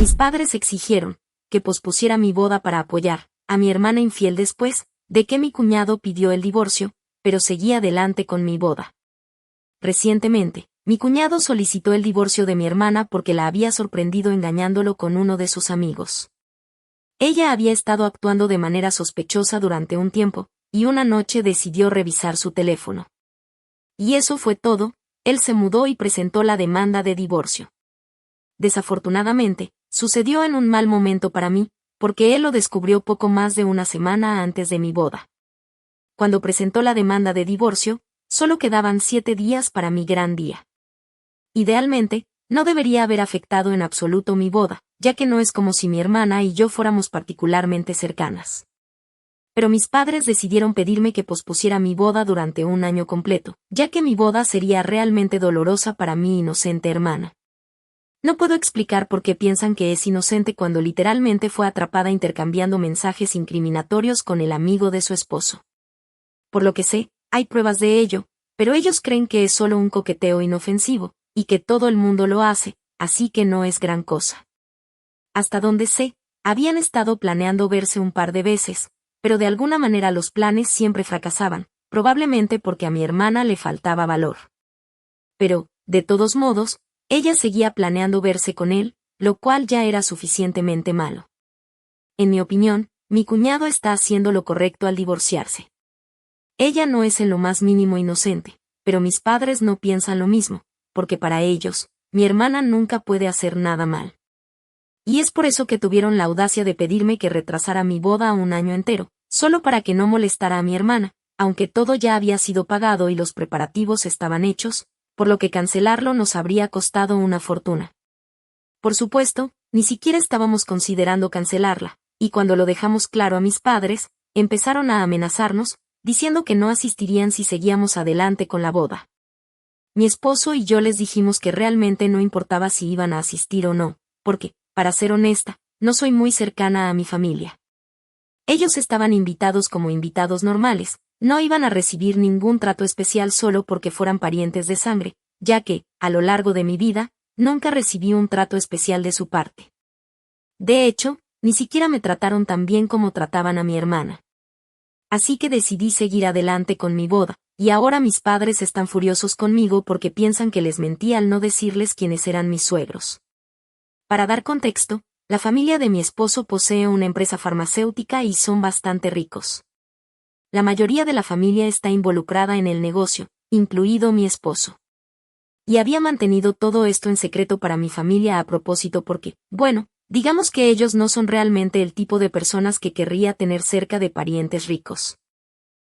Mis padres exigieron que pospusiera mi boda para apoyar a mi hermana infiel después de que mi cuñado pidió el divorcio, pero seguí adelante con mi boda. Recientemente, mi cuñado solicitó el divorcio de mi hermana porque la había sorprendido engañándolo con uno de sus amigos. Ella había estado actuando de manera sospechosa durante un tiempo, y una noche decidió revisar su teléfono. Y eso fue todo. Él se mudó y presentó la demanda de divorcio. Desafortunadamente, sucedió en un mal momento para mí, porque él lo descubrió poco más de una semana antes de mi boda. Cuando presentó la demanda de divorcio, solo quedaban 7 días para mi gran día. Idealmente, no debería haber afectado en absoluto mi boda, ya que no es como si mi hermana y yo fuéramos particularmente cercanas. Pero mis padres decidieron pedirme que pospusiera mi boda durante un año completo, ya que mi boda sería realmente dolorosa para mi inocente hermana. No puedo explicar por qué piensan que es inocente cuando literalmente fue atrapada intercambiando mensajes incriminatorios con el amigo de su esposo. Por lo que sé, hay pruebas de ello, pero ellos creen que es solo un coqueteo inofensivo, y que todo el mundo lo hace, así que no es gran cosa. Hasta donde sé, habían estado planeando verse un par de veces, pero de alguna manera los planes siempre fracasaban, probablemente porque a mi hermana le faltaba valor. Pero, de todos modos, ella seguía planeando verse con él, lo cual ya era suficientemente malo. En mi opinión, mi cuñado está haciendo lo correcto al divorciarse. Ella no es en lo más mínimo inocente, pero mis padres no piensan lo mismo, porque para ellos, mi hermana nunca puede hacer nada mal. Y es por eso que tuvieron la audacia de pedirme que retrasara mi boda un año entero, solo para que no molestara a mi hermana, aunque todo ya había sido pagado y los preparativos estaban hechos, por lo que cancelarlo nos habría costado una fortuna. Por supuesto, ni siquiera estábamos considerando cancelarla, y cuando lo dejamos claro a mis padres, empezaron a amenazarnos, diciendo que no asistirían si seguíamos adelante con la boda. Mi esposo y yo les dijimos que realmente no importaba si iban a asistir o no, porque, para ser honesta, no soy muy cercana a mi familia. Ellos estaban invitados como invitados normales, no iban a recibir ningún trato especial solo porque fueran parientes de sangre, ya que, a lo largo de mi vida, nunca recibí un trato especial de su parte. De hecho, ni siquiera me trataron tan bien como trataban a mi hermana. Así que decidí seguir adelante con mi boda, y ahora mis padres están furiosos conmigo porque piensan que les mentí al no decirles quiénes eran mis suegros. Para dar contexto, la familia de mi esposo posee una empresa farmacéutica y son bastante ricos. La mayoría de la familia está involucrada en el negocio, incluido mi esposo. Y había mantenido todo esto en secreto para mi familia a propósito porque, bueno, digamos que ellos no son realmente el tipo de personas que querría tener cerca de parientes ricos.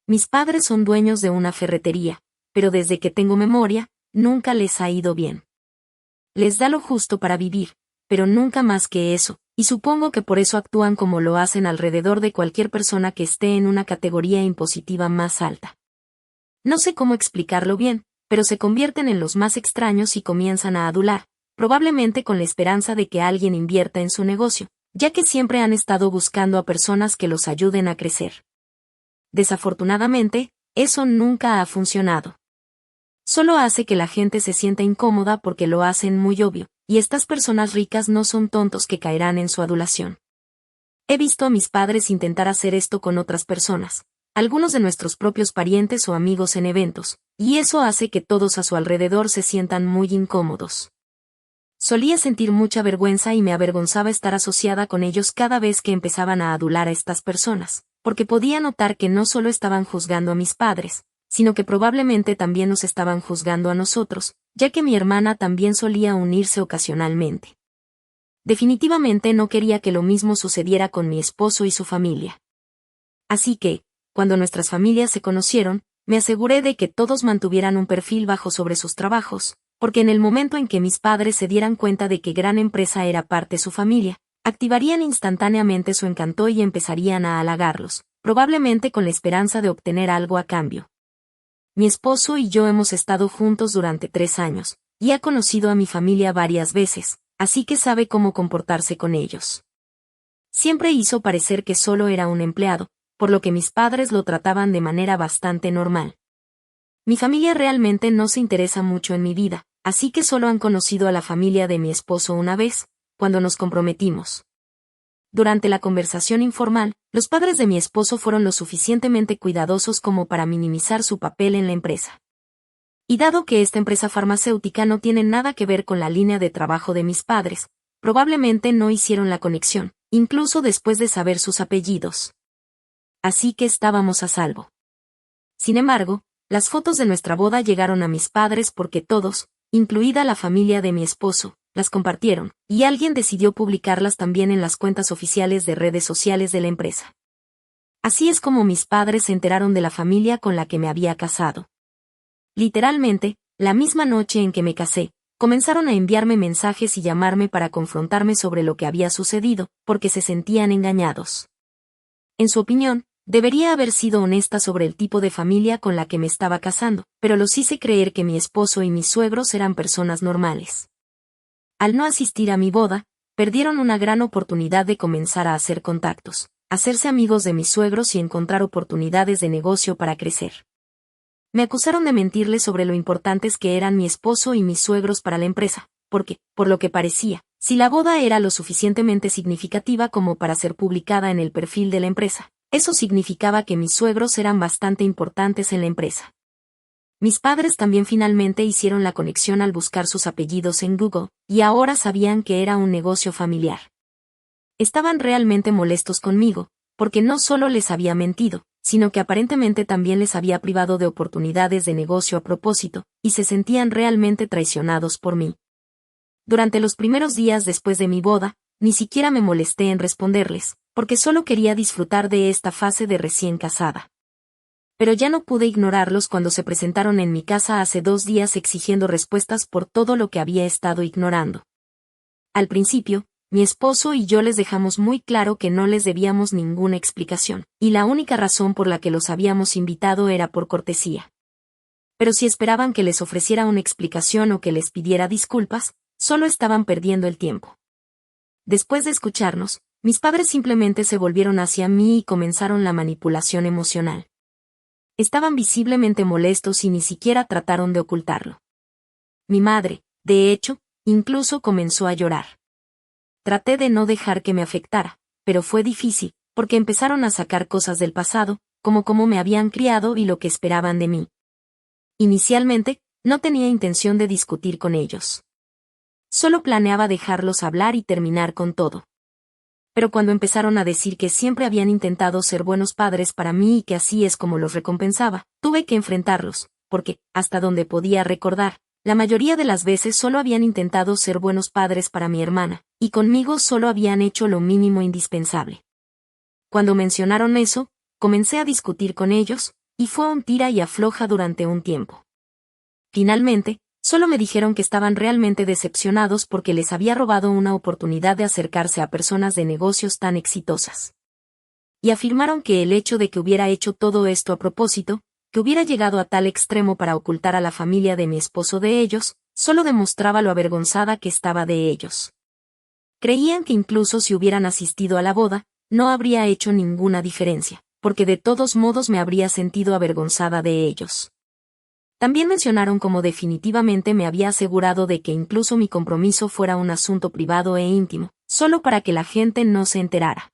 Mis padres son dueños de una ferretería, pero desde que tengo memoria, nunca les ha ido bien. Les da lo justo para vivir, pero nunca más que eso, y supongo que por eso actúan como lo hacen alrededor de cualquier persona que esté en una categoría impositiva más alta. No sé cómo explicarlo bien, pero se convierten en los más extraños y comienzan a adular, probablemente con la esperanza de que alguien invierta en su negocio, ya que siempre han estado buscando a personas que los ayuden a crecer. Desafortunadamente, eso nunca ha funcionado. Solo hace que la gente se sienta incómoda porque lo hacen muy obvio, y estas personas ricas no son tontos que caerán en su adulación. He visto a mis padres intentar hacer esto con otras personas, algunos de nuestros propios parientes o amigos en eventos, y eso hace que todos a su alrededor se sientan muy incómodos. Solía sentir mucha vergüenza y me avergonzaba estar asociada con ellos cada vez que empezaban a adular a estas personas, porque podía notar que no solo estaban juzgando a mis padres, sino que probablemente también nos estaban juzgando a nosotros, ya que mi hermana también solía unirse ocasionalmente. Definitivamente no quería que lo mismo sucediera con mi esposo y su familia. Así que, cuando nuestras familias se conocieron, me aseguré de que todos mantuvieran un perfil bajo sobre sus trabajos, porque en el momento en que mis padres se dieran cuenta de que gran empresa era parte de su familia, activarían instantáneamente su encanto y empezarían a halagarlos, probablemente con la esperanza de obtener algo a cambio. Mi esposo y yo hemos estado juntos durante 3 años, y ha conocido a mi familia varias veces, así que sabe cómo comportarse con ellos. Siempre hizo parecer que solo era un empleado, por lo que mis padres lo trataban de manera bastante normal. Mi familia realmente no se interesa mucho en mi vida, así que solo han conocido a la familia de mi esposo una vez, cuando nos comprometimos. Durante la conversación informal, los padres de mi esposo fueron lo suficientemente cuidadosos como para minimizar su papel en la empresa. Y dado que esta empresa farmacéutica no tiene nada que ver con la línea de trabajo de mis padres, probablemente no hicieron la conexión, incluso después de saber sus apellidos. Así que estábamos a salvo. Sin embargo, las fotos de nuestra boda llegaron a mis padres porque todos, incluida la familia de mi esposo, las compartieron, y alguien decidió publicarlas también en las cuentas oficiales de redes sociales de la empresa. Así es como mis padres se enteraron de la familia con la que me había casado. Literalmente, la misma noche en que me casé, comenzaron a enviarme mensajes y llamarme para confrontarme sobre lo que había sucedido, porque se sentían engañados. En su opinión, debería haber sido honesta sobre el tipo de familia con la que me estaba casando, pero los hice creer que mi esposo y mis suegros eran personas normales. Al no asistir a mi boda, perdieron una gran oportunidad de comenzar a hacer contactos, hacerse amigos de mis suegros y encontrar oportunidades de negocio para crecer. Me acusaron de mentirles sobre lo importantes que eran mi esposo y mis suegros para la empresa, porque, por lo que parecía, si la boda era lo suficientemente significativa como para ser publicada en el perfil de la empresa, eso significaba que mis suegros eran bastante importantes en la empresa. Mis padres también finalmente hicieron la conexión al buscar sus apellidos en Google, y ahora sabían que era un negocio familiar. Estaban realmente molestos conmigo, porque no solo les había mentido, sino que aparentemente también les había privado de oportunidades de negocio a propósito, y se sentían realmente traicionados por mí. Durante los primeros días después de mi boda, ni siquiera me molesté en responderles, porque solo quería disfrutar de esta fase de recién casada. Pero ya no pude ignorarlos cuando se presentaron en mi casa hace 2 días exigiendo respuestas por todo lo que había estado ignorando. Al principio, mi esposo y yo les dejamos muy claro que no les debíamos ninguna explicación, y la única razón por la que los habíamos invitado era por cortesía. Pero si esperaban que les ofreciera una explicación o que les pidiera disculpas, solo estaban perdiendo el tiempo. Después de escucharnos, mis padres simplemente se volvieron hacia mí y comenzaron la manipulación emocional. Estaban visiblemente molestos y ni siquiera trataron de ocultarlo. Mi madre, de hecho, incluso comenzó a llorar. Traté de no dejar que me afectara, pero fue difícil, porque empezaron a sacar cosas del pasado, como cómo me habían criado y lo que esperaban de mí. Inicialmente, no tenía intención de discutir con ellos. Solo planeaba dejarlos hablar y terminar con todo. Pero cuando empezaron a decir que siempre habían intentado ser buenos padres para mí y que así es como los recompensaba, tuve que enfrentarlos, porque, hasta donde podía recordar, la mayoría de las veces solo habían intentado ser buenos padres para mi hermana, y conmigo solo habían hecho lo mínimo indispensable. Cuando mencionaron eso, comencé a discutir con ellos, y fue un tira y afloja durante un tiempo. Finalmente, solo me dijeron que estaban realmente decepcionados porque les había robado una oportunidad de acercarse a personas de negocios tan exitosas. Y afirmaron que el hecho de que hubiera hecho todo esto a propósito, que hubiera llegado a tal extremo para ocultar a la familia de mi esposo de ellos, solo demostraba lo avergonzada que estaba de ellos. Creían que incluso si hubieran asistido a la boda, no habría hecho ninguna diferencia, porque de todos modos me habría sentido avergonzada de ellos. También mencionaron cómo definitivamente me había asegurado de que incluso mi compromiso fuera un asunto privado e íntimo, solo para que la gente no se enterara.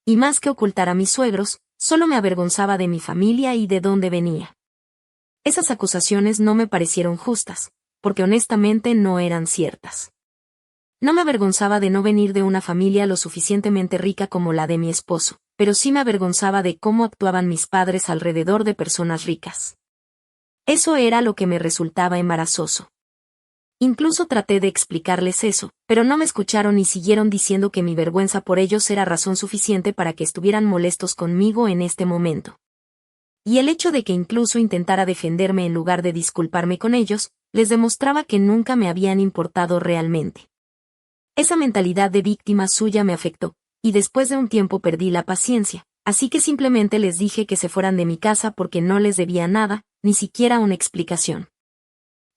Y más que ocultar a mis suegros, solo me avergonzaba de mi familia y de dónde venía. Esas acusaciones no me parecieron justas, porque honestamente no eran ciertas. No me avergonzaba de no venir de una familia lo suficientemente rica como la de mi esposo, pero sí me avergonzaba de cómo actuaban mis padres alrededor de personas ricas. Eso era lo que me resultaba embarazoso. Incluso traté de explicarles eso, pero no me escucharon y siguieron diciendo que mi vergüenza por ellos era razón suficiente para que estuvieran molestos conmigo en este momento. Y el hecho de que incluso intentara defenderme en lugar de disculparme con ellos, les demostraba que nunca me habían importado realmente. Esa mentalidad de víctima suya me afectó, y después de un tiempo perdí la paciencia, así que simplemente les dije que se fueran de mi casa porque no les debía nada, ni siquiera una explicación.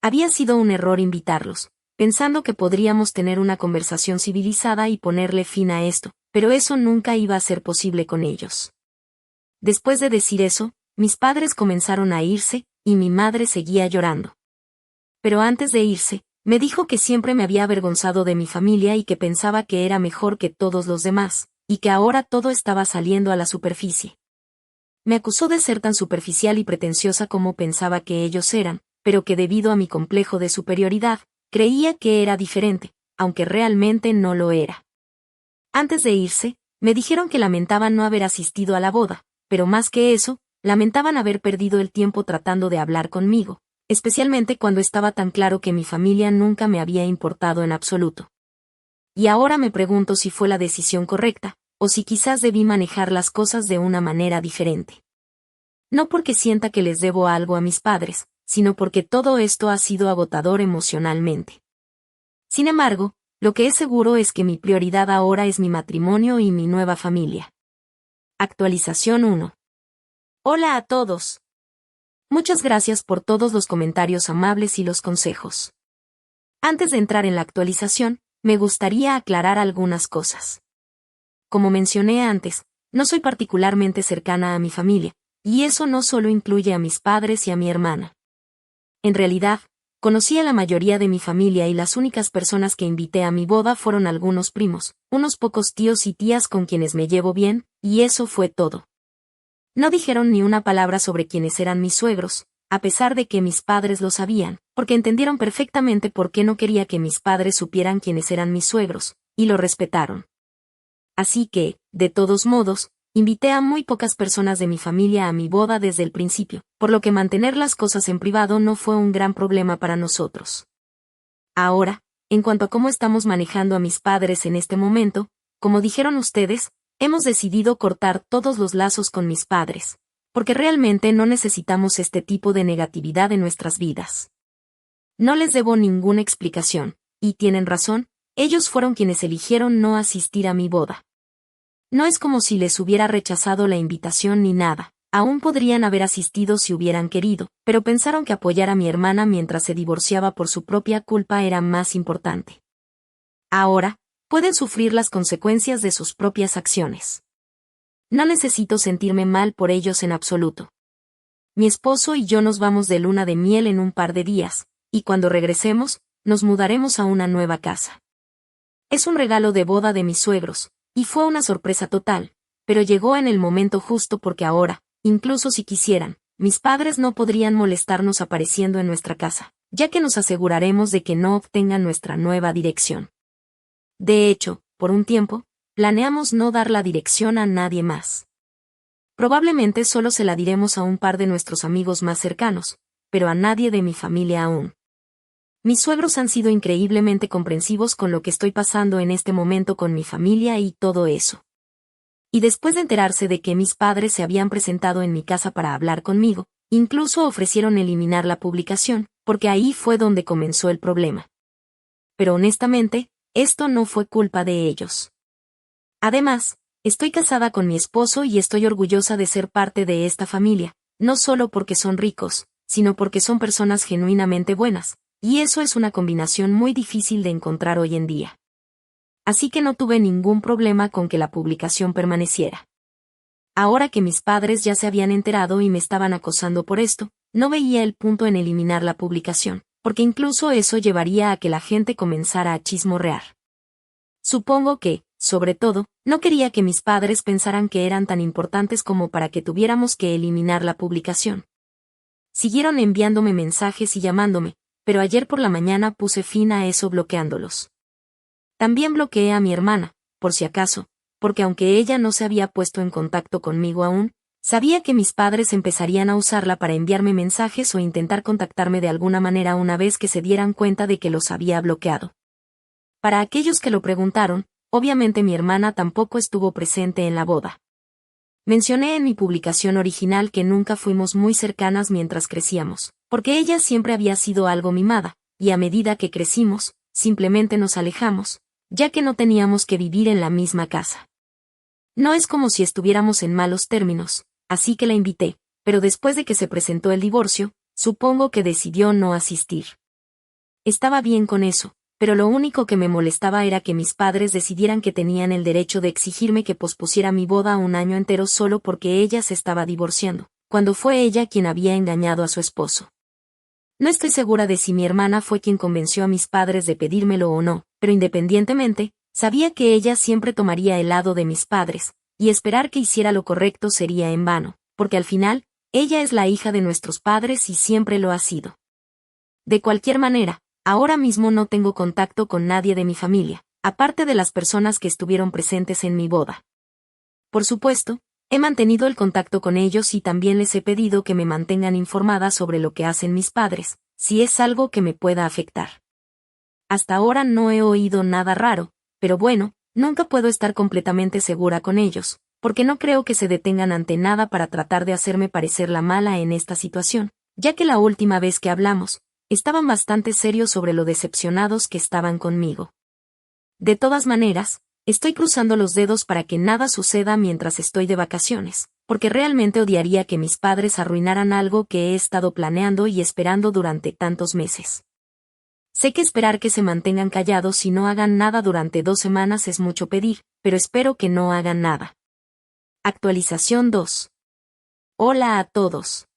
Había sido un error invitarlos, pensando que podríamos tener una conversación civilizada y ponerle fin a esto, pero eso nunca iba a ser posible con ellos. Después de decir eso, mis padres comenzaron a irse, y mi madre seguía llorando. Pero antes de irse, Me dijo que siempre me había avergonzado de mi familia y que pensaba que era mejor que todos los demás, y que ahora todo estaba saliendo a la superficie. Me acusó de ser tan superficial y pretenciosa como pensaba que ellos eran, pero que debido a mi complejo de superioridad, creía que era diferente, aunque realmente no lo era. Antes de irse, me dijeron que lamentaban no haber asistido a la boda, pero más que eso, lamentaban haber perdido el tiempo tratando de hablar conmigo, especialmente cuando estaba tan claro que mi familia nunca me había importado en absoluto. Y ahora me pregunto si fue la decisión correcta, o si quizás debí manejar las cosas de una manera diferente. No porque sienta que les debo algo a mis padres, sino porque todo esto ha sido agotador emocionalmente. Sin embargo, lo que es seguro es que mi prioridad ahora es mi matrimonio y mi nueva familia. Actualización 1. Hola a todos. Muchas gracias por todos los comentarios amables y los consejos. Antes de entrar en la actualización, me gustaría aclarar algunas cosas. Como mencioné antes, no soy particularmente cercana a mi familia, y eso no solo incluye a mis padres y a mi hermana. En realidad, conocí a la mayoría de mi familia y las únicas personas que invité a mi boda fueron algunos primos, unos pocos tíos y tías con quienes me llevo bien, y eso fue todo. No dijeron ni una palabra sobre quiénes eran mis suegros, a pesar de que mis padres lo sabían, porque entendieron perfectamente por qué no quería que mis padres supieran quiénes eran mis suegros, y lo respetaron. Así que, de todos modos, invité a muy pocas personas de mi familia a mi boda desde el principio, por lo que mantener las cosas en privado no fue un gran problema para nosotros. Ahora, en cuanto a cómo estamos manejando a mis padres en este momento, como dijeron ustedes, hemos decidido cortar todos los lazos con mis padres, porque realmente no necesitamos este tipo de negatividad en nuestras vidas. No les debo ninguna explicación, y tienen razón, ellos fueron quienes eligieron no asistir a mi boda. No es como si les hubiera rechazado la invitación ni nada, aún podrían haber asistido si hubieran querido, pero pensaron que apoyar a mi hermana mientras se divorciaba por su propia culpa era más importante. Ahora, pueden sufrir las consecuencias de sus propias acciones. No necesito sentirme mal por ellos en absoluto. Mi esposo y yo nos vamos de luna de miel en un par de días, y cuando regresemos, nos mudaremos a una nueva casa. Es un regalo de boda de mis suegros, y fue una sorpresa total, pero llegó en el momento justo porque ahora, incluso si quisieran, mis padres no podrían molestarnos apareciendo en nuestra casa, ya que nos aseguraremos de que no obtengan nuestra nueva dirección. De hecho, por un tiempo, planeamos no dar la dirección a nadie más. Probablemente solo se la diremos a un par de nuestros amigos más cercanos, pero a nadie de mi familia aún. Mis suegros han sido increíblemente comprensivos con lo que estoy pasando en este momento con mi familia y todo eso. Y después de enterarse de que mis padres se habían presentado en mi casa para hablar conmigo, incluso ofrecieron eliminar la publicación, porque ahí fue donde comenzó el problema. Pero honestamente, esto no fue culpa de ellos. Además, estoy casada con mi esposo y estoy orgullosa de ser parte de esta familia, no solo porque son ricos, sino porque son personas genuinamente buenas. Y eso es una combinación muy difícil de encontrar hoy en día. Así que no tuve ningún problema con que la publicación permaneciera. Ahora que mis padres ya se habían enterado y me estaban acosando por esto, no veía el punto en eliminar la publicación, porque incluso eso llevaría a que la gente comenzara a chismorrear. Supongo que, sobre todo, no quería que mis padres pensaran que eran tan importantes como para que tuviéramos que eliminar la publicación. Siguieron enviándome mensajes y llamándome, pero ayer por la mañana puse fin a eso bloqueándolos. También bloqueé a mi hermana, por si acaso, porque aunque ella no se había puesto en contacto conmigo aún, sabía que mis padres empezarían a usarla para enviarme mensajes o intentar contactarme de alguna manera una vez que se dieran cuenta de que los había bloqueado. Para aquellos que lo preguntaron, obviamente mi hermana tampoco estuvo presente en la boda. Mencioné en mi publicación original que nunca fuimos muy cercanas mientras crecíamos, porque ella siempre había sido algo mimada, y a medida que crecimos, simplemente nos alejamos, ya que no teníamos que vivir en la misma casa. No es como si estuviéramos en malos términos, así que la invité, pero después de que se presentó el divorcio, supongo que decidió no asistir. Estaba bien con eso, pero lo único que me molestaba era que mis padres decidieran que tenían el derecho de exigirme que pospusiera mi boda un año entero solo porque ella se estaba divorciando, cuando fue ella quien había engañado a su esposo. No estoy segura de si mi hermana fue quien convenció a mis padres de pedírmelo o no, pero independientemente, sabía que ella siempre tomaría el lado de mis padres, y esperar que hiciera lo correcto sería en vano, porque al final, ella es la hija de nuestros padres y siempre lo ha sido. De cualquier manera, ahora mismo no tengo contacto con nadie de mi familia, aparte de las personas que estuvieron presentes en mi boda. Por supuesto, he mantenido el contacto con ellos y también les he pedido que me mantengan informada sobre lo que hacen mis padres, si es algo que me pueda afectar. Hasta ahora no he oído nada raro, pero bueno, nunca puedo estar completamente segura con ellos, porque no creo que se detengan ante nada para tratar de hacerme parecer la mala en esta situación, ya que la última vez que hablamos, estaban bastante serios sobre lo decepcionados que estaban conmigo. De todas maneras, estoy cruzando los dedos para que nada suceda mientras estoy de vacaciones, porque realmente odiaría que mis padres arruinaran algo que he estado planeando y esperando durante tantos meses. Sé que esperar que se mantengan callados y no hagan nada durante 2 semanas es mucho pedir, pero espero que no hagan nada. Actualización 2. Hola a todos.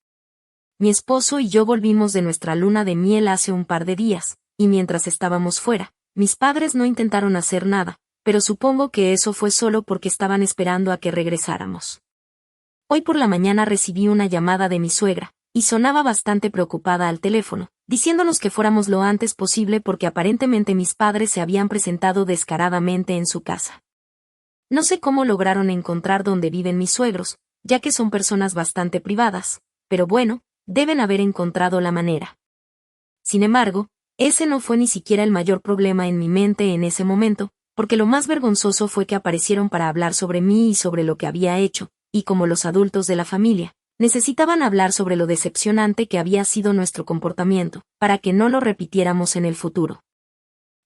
Mi esposo y yo volvimos de nuestra luna de miel hace un par de días, y mientras estábamos fuera, mis padres no intentaron hacer nada, pero supongo que eso fue solo porque estaban esperando a que regresáramos. Hoy por la mañana recibí una llamada de mi suegra, y sonaba bastante preocupada al teléfono, diciéndonos que fuéramos lo antes posible porque aparentemente mis padres se habían presentado descaradamente en su casa. No sé cómo lograron encontrar dónde viven mis suegros, ya que son personas bastante privadas, pero bueno, deben haber encontrado la manera. Sin embargo, ese no fue ni siquiera el mayor problema en mi mente en ese momento, porque lo más vergonzoso fue que aparecieron para hablar sobre mí y sobre lo que había hecho, y como los adultos de la familia, necesitaban hablar sobre lo decepcionante que había sido nuestro comportamiento, para que no lo repitiéramos en el futuro.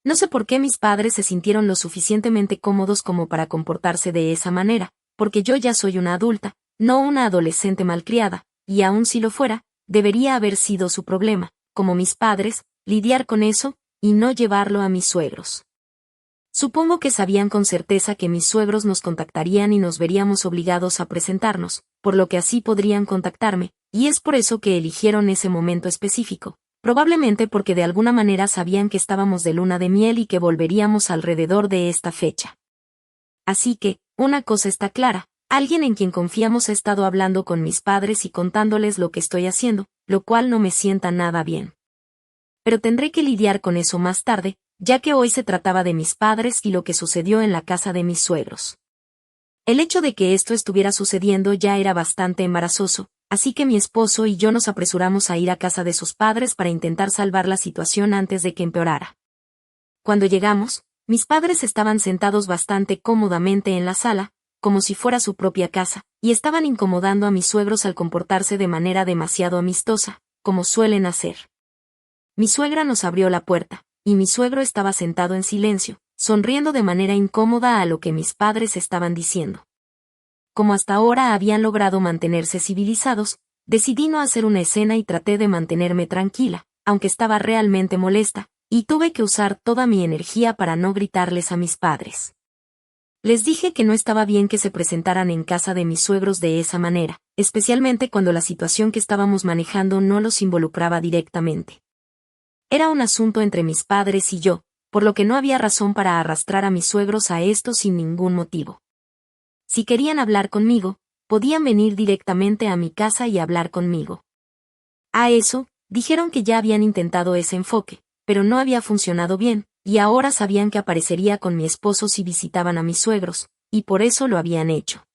No sé por qué mis padres se sintieron lo suficientemente cómodos como para comportarse de esa manera, porque yo ya soy una adulta, no una adolescente malcriada, y aun si lo fuera, debería haber sido su problema, como mis padres, lidiar con eso, y no llevarlo a mis suegros. Supongo que sabían con certeza que mis suegros nos contactarían y nos veríamos obligados a presentarnos, por lo que así podrían contactarme, y es por eso que eligieron ese momento específico, probablemente porque de alguna manera sabían que estábamos de luna de miel y que volveríamos alrededor de esta fecha. Así que, una cosa está clara, alguien en quien confiamos ha estado hablando con mis padres y contándoles lo que estoy haciendo, lo cual no me sienta nada bien. Pero tendré que lidiar con eso más tarde, ya que hoy se trataba de mis padres y lo que sucedió en la casa de mis suegros. El hecho de que esto estuviera sucediendo ya era bastante embarazoso, así que mi esposo y yo nos apresuramos a ir a casa de sus padres para intentar salvar la situación antes de que empeorara. Cuando llegamos, mis padres estaban sentados bastante cómodamente en la sala, como si fuera su propia casa, y estaban incomodando a mis suegros al comportarse de manera demasiado amistosa, como suelen hacer. Mi suegra nos abrió la puerta, y mi suegro estaba sentado en silencio, sonriendo de manera incómoda a lo que mis padres estaban diciendo. Como hasta ahora habían logrado mantenerse civilizados, decidí no hacer una escena y traté de mantenerme tranquila, aunque estaba realmente molesta, y tuve que usar toda mi energía para no gritarles a mis padres. Les dije que no estaba bien que se presentaran en casa de mis suegros de esa manera, especialmente cuando la situación que estábamos manejando no los involucraba directamente. Era un asunto entre mis padres y yo, por lo que no había razón para arrastrar a mis suegros a esto sin ningún motivo. Si querían hablar conmigo, podían venir directamente a mi casa y hablar conmigo. A eso, dijeron que ya habían intentado ese enfoque, pero no había funcionado bien, y ahora sabían que aparecería con mi esposo si visitaban a mis suegros, y por eso lo habían hecho.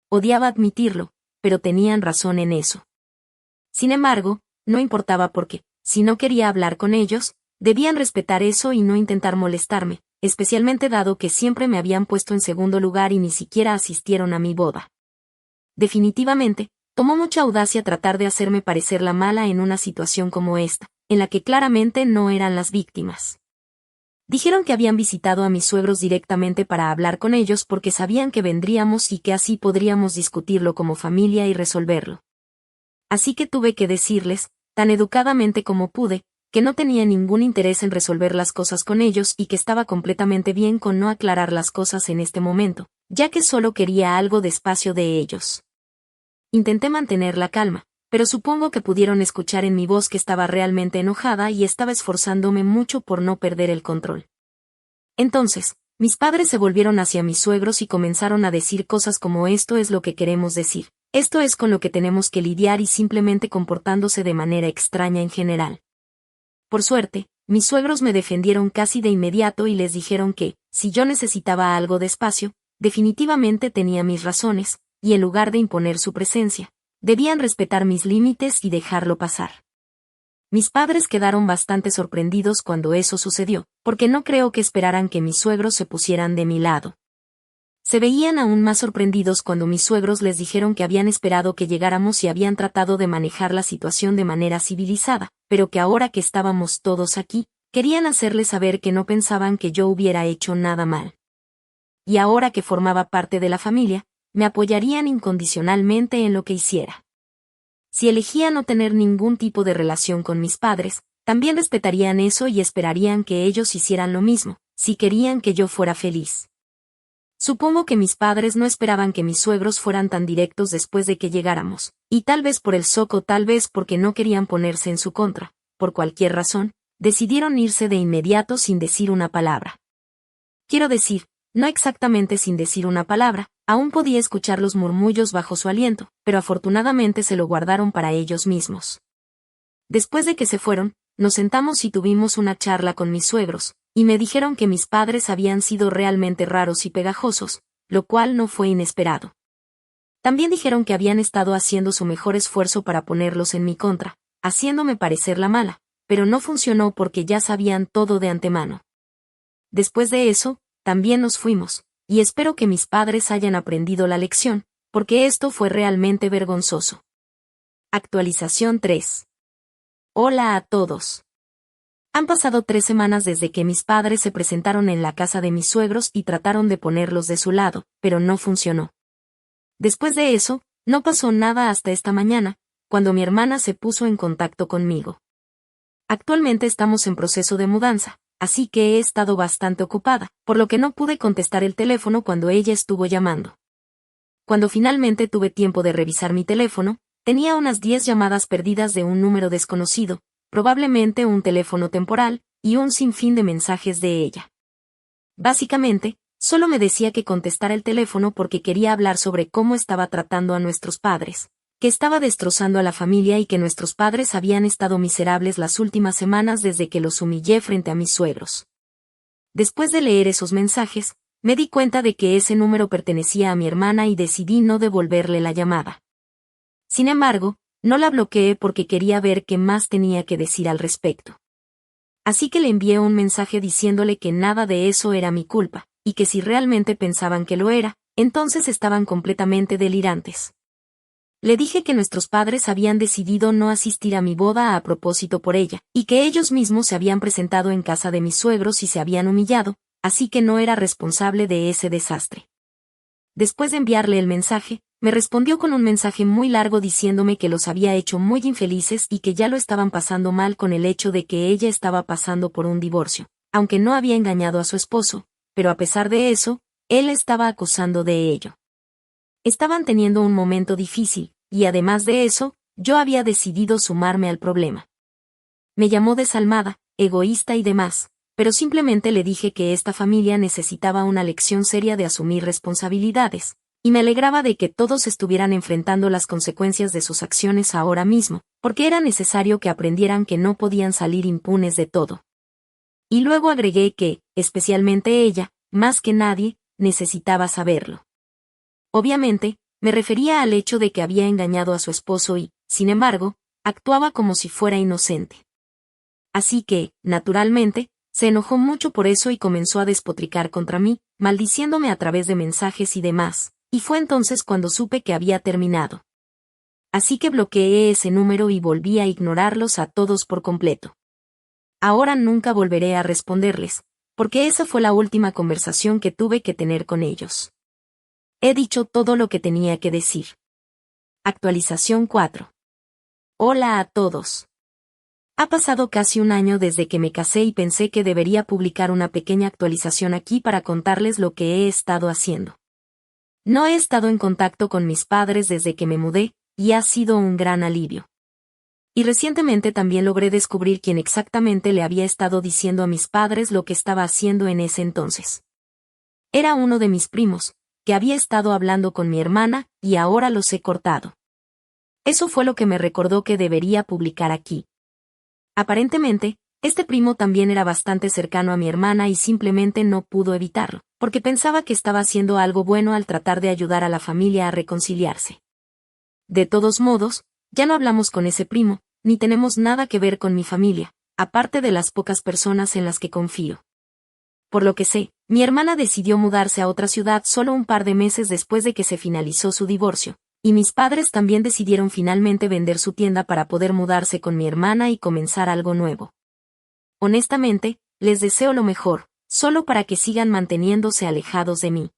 Odiaba admitirlo, pero tenían razón en eso. Sin embargo, no importaba porque, si no quería hablar con ellos, debían respetar eso y no intentar molestarme, especialmente dado que siempre me habían puesto en segundo lugar y ni siquiera asistieron a mi boda. Definitivamente, tomó mucha audacia tratar de hacerme parecer la mala en una situación como esta, en la que claramente no eran las víctimas. Dijeron que habían visitado a mis suegros directamente para hablar con ellos porque sabían que vendríamos y que así podríamos discutirlo como familia y resolverlo. Así que tuve que decirles, tan educadamente como pude, que no tenía ningún interés en resolver las cosas con ellos y que estaba completamente bien con no aclarar las cosas en este momento, ya que solo quería algo de espacio de ellos. Intenté mantener la calma, pero supongo que pudieron escuchar en mi voz que estaba realmente enojada y estaba esforzándome mucho por no perder el control. Entonces, mis padres se volvieron hacia mis suegros y comenzaron a decir cosas como esto es lo que queremos decir, esto es con lo que tenemos que lidiar y simplemente comportándose de manera extraña en general. Por suerte, mis suegros me defendieron casi de inmediato y les dijeron que, si yo necesitaba algo de espacio, definitivamente tenía mis razones, y en lugar de imponer su presencia, debían respetar mis límites y dejarlo pasar. Mis padres quedaron bastante sorprendidos cuando eso sucedió, porque no creo que esperaran que mis suegros se pusieran de mi lado. Se veían aún más sorprendidos cuando mis suegros les dijeron que habían esperado que llegáramos y habían tratado de manejar la situación de manera civilizada, pero que ahora que estábamos todos aquí, querían hacerles saber que no pensaban que yo hubiera hecho nada mal. Y ahora que formaba parte de la familia, me apoyarían incondicionalmente en lo que hiciera. Si elegía no tener ningún tipo de relación con mis padres, también respetarían eso y esperarían que ellos hicieran lo mismo, si querían que yo fuera feliz. Supongo que mis padres no esperaban que mis suegros fueran tan directos después de que llegáramos, y tal vez por el shock o tal vez porque no querían ponerse en su contra, por cualquier razón, decidieron irse de inmediato sin decir una palabra. Quiero decir, no exactamente sin decir una palabra, aún podía escuchar los murmullos bajo su aliento, pero afortunadamente se lo guardaron para ellos mismos. Después de que se fueron, nos sentamos y tuvimos una charla con mis suegros, y me dijeron que mis padres habían sido realmente raros y pegajosos, lo cual no fue inesperado. También dijeron que habían estado haciendo su mejor esfuerzo para ponerlos en mi contra, haciéndome parecer la mala, pero no funcionó porque ya sabían todo de antemano. Después de eso, también nos fuimos, y espero que mis padres hayan aprendido la lección, porque esto fue realmente vergonzoso. Actualización 3. Hola a todos. Han pasado 3 semanas desde que mis padres se presentaron en la casa de mis suegros y trataron de ponerlos de su lado, pero no funcionó. Después de eso, no pasó nada hasta esta mañana, cuando mi hermana se puso en contacto conmigo. Actualmente estamos en proceso de mudanza, así que he estado bastante ocupada, por lo que no pude contestar el teléfono cuando ella estuvo llamando. Cuando finalmente tuve tiempo de revisar mi teléfono, tenía unas 10 llamadas perdidas de un número desconocido, probablemente un teléfono temporal, y un sinfín de mensajes de ella. Básicamente, solo me decía que contestara el teléfono porque quería hablar sobre cómo estaba tratando a nuestros padres, que estaba destrozando a la familia y que nuestros padres habían estado miserables las últimas semanas desde que los humillé frente a mis suegros. Después de leer esos mensajes, me di cuenta de que ese número pertenecía a mi hermana y decidí no devolverle la llamada. Sin embargo, no la bloqueé porque quería ver qué más tenía que decir al respecto. Así que le envié un mensaje diciéndole que nada de eso era mi culpa, y que si realmente pensaban que lo era, entonces estaban completamente delirantes. Le dije que nuestros padres habían decidido no asistir a mi boda a propósito por ella, y que ellos mismos se habían presentado en casa de mis suegros y se habían humillado, así que no era responsable de ese desastre. Después de enviarle el mensaje, me respondió con un mensaje muy largo diciéndome que los había hecho muy infelices y que ya lo estaban pasando mal con el hecho de que ella estaba pasando por un divorcio, aunque no había engañado a su esposo, pero a pesar de eso, él estaba acusando de ello. Estaban teniendo un momento difícil, y además de eso, yo había decidido sumarme al problema. Me llamó desalmada, egoísta y demás, pero simplemente le dije que esta familia necesitaba una lección seria de asumir responsabilidades, y me alegraba de que todos estuvieran enfrentando las consecuencias de sus acciones ahora mismo, porque era necesario que aprendieran que no podían salir impunes de todo. Y luego agregué que, especialmente ella, más que nadie, necesitaba saberlo. Obviamente, me refería al hecho de que había engañado a su esposo y, sin embargo, actuaba como si fuera inocente. Así que, naturalmente, se enojó mucho por eso y comenzó a despotricar contra mí, maldiciéndome a través de mensajes y demás, y fue entonces cuando supe que había terminado. Así que bloqueé ese número y volví a ignorarlos a todos por completo. Ahora nunca volveré a responderles, porque esa fue la última conversación que tuve que tener con ellos. He dicho todo lo que tenía que decir. Actualización 4. Hola a todos. Ha pasado casi un año desde que me casé y pensé que debería publicar una pequeña actualización aquí para contarles lo que he estado haciendo. No he estado en contacto con mis padres desde que me mudé, y ha sido un gran alivio. Y recientemente también logré descubrir quién exactamente le había estado diciendo a mis padres lo que estaba haciendo en ese entonces. Era uno de mis primos, que había estado hablando con mi hermana, y ahora los he cortado. Eso fue lo que me recordó que debería publicar aquí. Aparentemente, este primo también era bastante cercano a mi hermana y simplemente no pudo evitarlo, porque pensaba que estaba haciendo algo bueno al tratar de ayudar a la familia a reconciliarse. De todos modos, ya no hablamos con ese primo, ni tenemos nada que ver con mi familia, aparte de las pocas personas en las que confío. Por lo que sé, mi hermana decidió mudarse a otra ciudad solo un par de meses después de que se finalizó su divorcio, y mis padres también decidieron finalmente vender su tienda para poder mudarse con mi hermana y comenzar algo nuevo. Honestamente, les deseo lo mejor, solo para que sigan manteniéndose alejados de mí.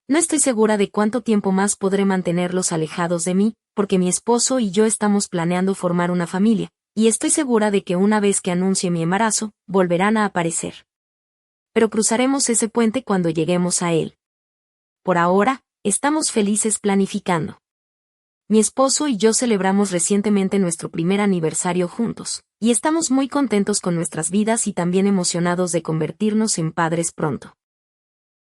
No estoy segura de cuánto tiempo más podré mantenerlos alejados de mí, porque mi esposo y yo estamos planeando formar una familia, y estoy segura de que una vez que anuncie mi embarazo, volverán a aparecer. Pero cruzaremos ese puente cuando lleguemos a él. Por ahora, estamos felices planificando. Mi esposo y yo celebramos recientemente nuestro primer aniversario juntos, y estamos muy contentos con nuestras vidas y también emocionados de convertirnos en padres pronto.